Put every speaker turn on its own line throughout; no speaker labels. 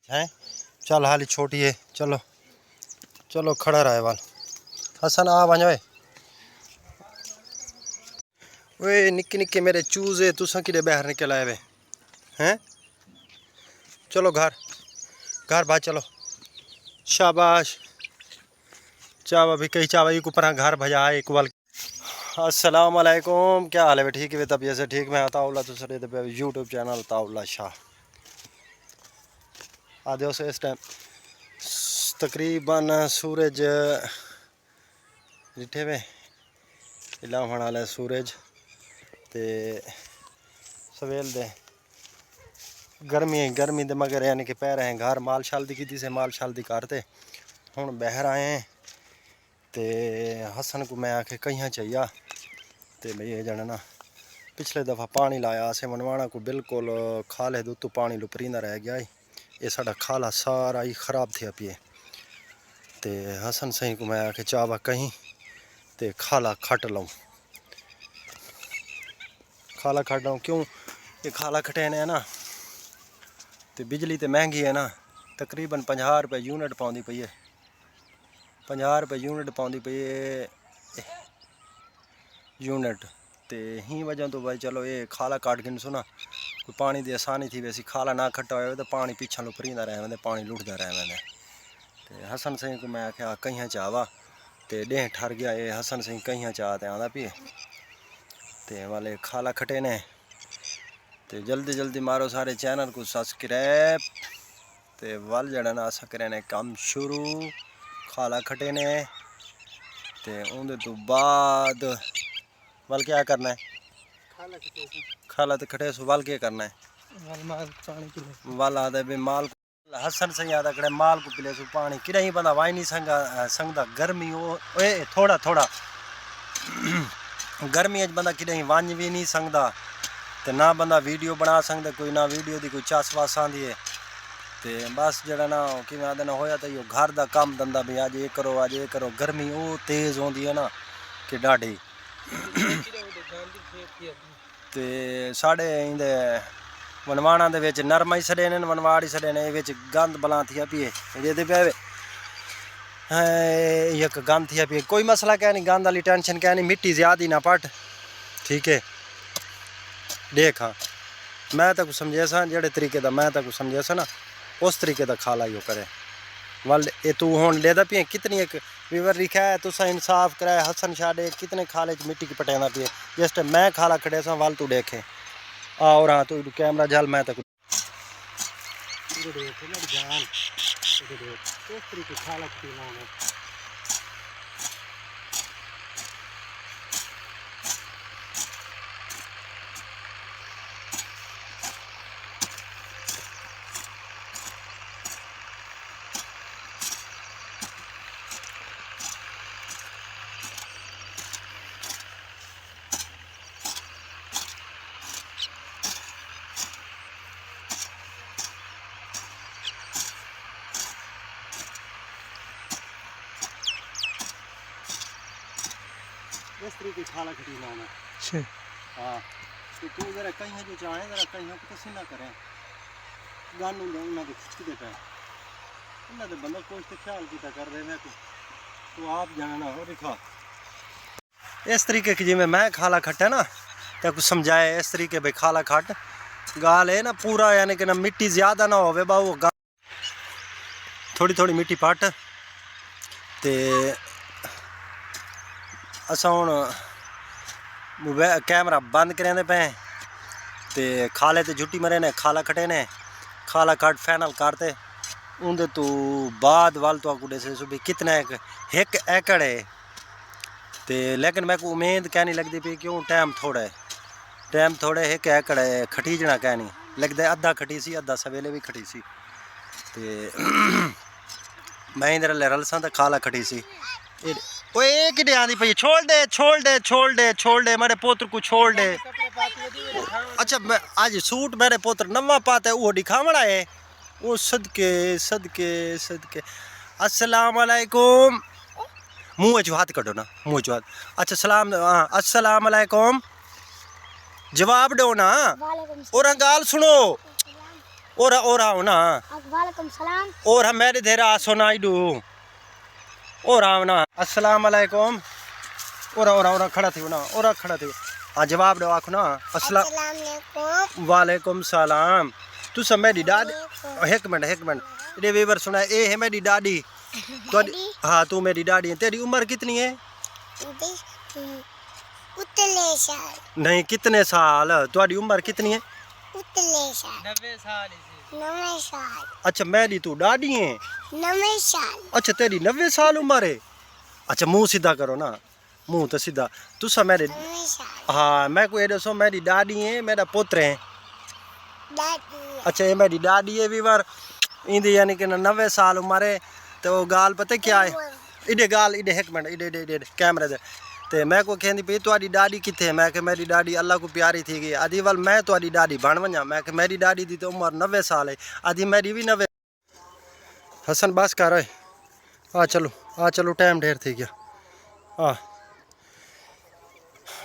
हैं। चल हाली छोटी है, चलो चलो खड़ा रहे वाल। हसन आ वञ वे निक्के निक्के मेरे चूजे तुसा कि बाहर निकल आए वे हैं। चलो घर घर भाई चलो शाबाश। चावा भी कही चावा एक ऊपर घर भजा एक वाल। अस्सलाम वालेकुम, क्या हाल है? ठीक है तबीयत से ठीक। मैं अताउल्ला तुसरे यूट्यूब चैनल अताउल्ला शाह। आदे से इस टाइम तकरीबन सूरज डिठे वे इला होने वाला सूरज ते सवेल दे गर्मी दे मगर यानी कि पै रहे हैं घर। माल शाल दी की से माल शाल दी करते हुण बहर आए हैं। ते हसन को मैं आखे कहीं चाहिए ते भाई ये जाना ना पिछले दफ़ा पानी लाया से मनवाना को बिल्कुल खाले दुतू पानी लुपरींदा रह गया। ये साडा खाला सारा ही खराब थे पिए। ते हसन सही को मैं आखे चावा कहीं ते खाला खट लूँ। खाला खट लूँ क्यों? ये खाला खटेने है ना तो बिजली तो महंगी है ना, तकरीबन 50 रुपये यूनिट पाँदी पई है। 50 रुपये यूनिट पाँदी पई है यूनिट। तो ही वजह तो भाई चलो ये खाला काट गिन सुना कोई पानी की आसानी थी। वैसी खाला ना खट्टा हो तो पानी पीछा लुपरींदा रह वेंदे, पानी लुटदा रह वेंदे। तो हसन सिंह को मैं आख्या कहीं चावा तो डेह ठर गया। ये हसन सिंह कहीं चाह ते आंदा पी ते वाले खाला खटे ने। तो जल्दी जल्दी मारो सारे चैनल को सब्सक्राइब ते वल जड़ा ना अस करें काम शुरू। खाला खटे ने ते उनके तो बाद वल क्या करना है? खाला तो खटे सो वल क्या करना है? वल आदे भी माल हसन से याद करे माल को पिले सो पानी कि नहीं बंदा वाई नहीं संगदा गर्मी हो थोड़ा थोड़ा गर्मी अच बंदा कि वंज भी नहीं संगदा ते ना बंदा वीडियो बना सकता। कोई ना वीडियो की कोई चस वस आँदी है तो बस जरा ना कि आदे ना होया तो यो घर का काम धंधा भी अज ये करो अज ये करो। गर्मी वो तेज़ होती है ना कि डाढ़ी। तो साढ़े इंदे वनवाणा दे विच नरमा ही छड़े ने वनवाड़ ही छड़े ने विच गंद बला थिया पिए ये पे एक गंद थिया पिए। कोई मसला क्या नहीं, गंद वाली टेंशन क्या नहीं, मिट्टी ज़्यादा ही ना पट ठीक है। देख हाँ मैं तो समझे सा जेड़े तरीके का मैं तो समझे सा ना उस तरीके का खाला यो करे वल ये तू हूँ लेदा पिए कितनी एक विवर लिखा है तुसा इंसाफ कराए हसन शाडे कितने खाले मिट्टी की पटेंदा पिए। जिस टाइम मैं खाला खड़े सा वल तू देखे और हाँ तू कैमरा जल मैं तक खाला इस तरीके खाला खटी लाना। हाँ तो तू जरा कहीं जो चाहे जरा कहीं को किसी ना करें गन उन्होंने खिचकते पे उन्होंने बंदा कोई तो ख्याल किया कर रहे हैं तो आप जाना हो दिखा इस तरीके की जिमें मैं खाला खट्टा ना तो कुछ समझाए इस तरीके भाई खाला खट गाल है ना पूरा यानी कि ना मिट्टी ज़्यादा ना हो बाबू थोड़ी थोड़ी मिट्टी पट ते असा हूँ कैमरा बंद करें पे ते खाले तो जुट्टी मरे ने खाला खटे ने खाला खट फाइनल करते उनके तो बाद वाल तो आकू से भी कितना एक एकड़ है ते लेकिन मैं को उम्मीद क्या नहीं लगती पी क्यों टाइम थोड़े एक एकड़ है खटीजना क्या नहीं लगता अद्धा खटी सी अद्धा सवेले भी खटी सी ते मैं इधर रलसा तो खाला खटी सी ओए कि आंदी पई छोड़ दे मेरे पुत्र को छोड़ दे। अच्छा मैं आज सूट मेरे पुत्र नवा पाता है वो दिखावड़ा है वो सदके सदके सदके। अस्सलाम वालेकुम मुँह जो हाथ कटो ना मुँह जो हाथ। अच्छा सलाम हाँ अस्सलाम वालेकुम जवाब दो ना और गाल सुनो और आओ ना।
वालेकुम सलाम।
और हम मेरे धेरा सोना इडू और आओ ना। अस्सलाम वालेकुम। और खड़ा थी ना और खड़ा थी। हाँ जवाब दो आखो ना। अस्सलाम वालेकुम सलाम। तू सब मेरी दादी। एक मिनट ये वेवर सुना ये है मेरी दादी। हाँ तू मेरी दादी है। तेरी उम्र कितनी है?
उतले साल
नहीं कितने साल? तुम्हारी उम्र कितनी है?
उतले साल 90 साल।
अच्छा मेरी तू दादी है?
90 साल।
अच्छा तेरी 90 साल उम्र है। अच्छा मुंह सीधा करो ना, मुंह तो सीधा। तू सब मेरे
90 साल।
हाँ मैं को ये दसो मेरी दादी है मेरा पुत्र है।
दादी।
अच्छा ये मेरी दादी है वीवर इंदी यानी कि 90 साल उम्र है। तो गाल पता क्या है इडे गाल इडे एक मिनट इडे कैमरे दे ते मैं को कहंदी पई तुम्हारी दादी किथे? मैं कि मेरी दादी अल्लाह को प्यारी थी गई। आदि वाल मैं तुम्हारी दादी बन वजा। मैं कि मेरी दादी दी तो उम्र 90 साल है। आदि मेरी भी 90। हसन बस कर ओए आ चलो टाइम ढेर थी गया। हाँ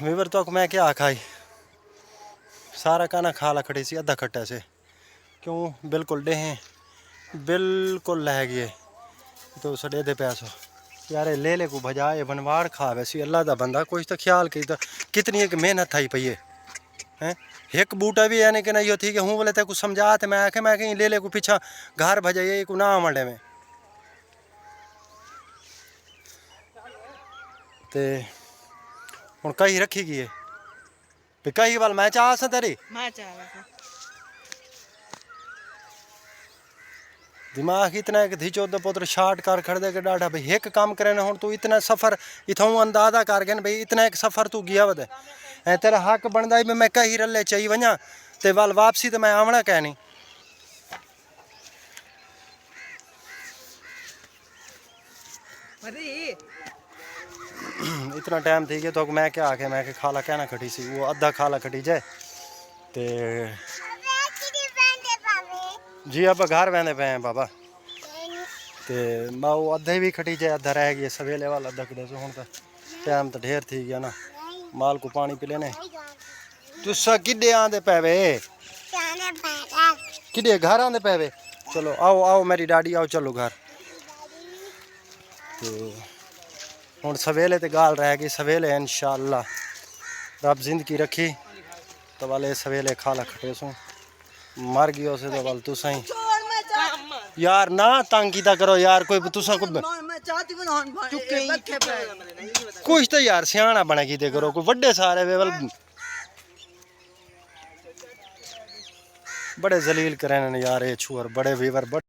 वीवर तो मैं क्या आखाई सारा खाना खा ला खड़ी सी अद्धा खट्टा से क्यों बिल्कुल डेहें बिल्कुल लह गए तो सड़े दे पैसो यार ले को भजाए बनवाड़ खा वैसी अल्लाह दा बंदा कुछ तो ख्याल की तो कितनी एक मेहनत आई पई है हैं। एक बूटा भी यानी कि नहीं थी कि हूँ बोले कुछ समझा तो मैं आखे मैं कहीं ले को पीछा घर भजाइए को ना मंडे में ते हूँ कही रखी गई है भी कही वाल मैं चाह सा तेरी दिमाग इतना एक धी चौदह पुत्र शार्ट कर खड़ दे के डाढ़ा भाई एक काम करे ना हूँ तू इतना सफ़र इथों अंदाजा कर गया भाई इतना एक सफ़र तू गया वद ऐ तेरा हक बनता है मैं कही रले चाहिए वजा ते वाल वापसी तो मैं आवना कह नहीं। इतना टाइम थी गया तो मैं क्या आखे मैं खाला कहना खटी सी वो अद्धा खाला खटी जाए ते जी अब घर बहने पे हैं बाबा ते मैं वो अद्धे भी खटी जाए अद्धा रह गया सवेले वाला अद्धा किलो से हूँ तो टाइम तो ढेर थी गया ना माल को पानी पी लेने। तुसा किड्डे आंदे पैवे किड्डे घर आंदे पैवे चलो आओ मेरी डाडी आओ चलो घर। तो हूँ सवेले तो गाल रह गई सवेले इंशाअल्लाह रब जिंदगी रखी तो वाले सवेले खाला खटे सू मर गयो से तो वाल तुसा ही यार ना तंग कीता करो यार कोई तुसा कुछ तो यार सियाना बने कीते करो कोई बड़े सारे वेवल बड़े जलील करे यार ये छुअर बड़े वीवर बड़े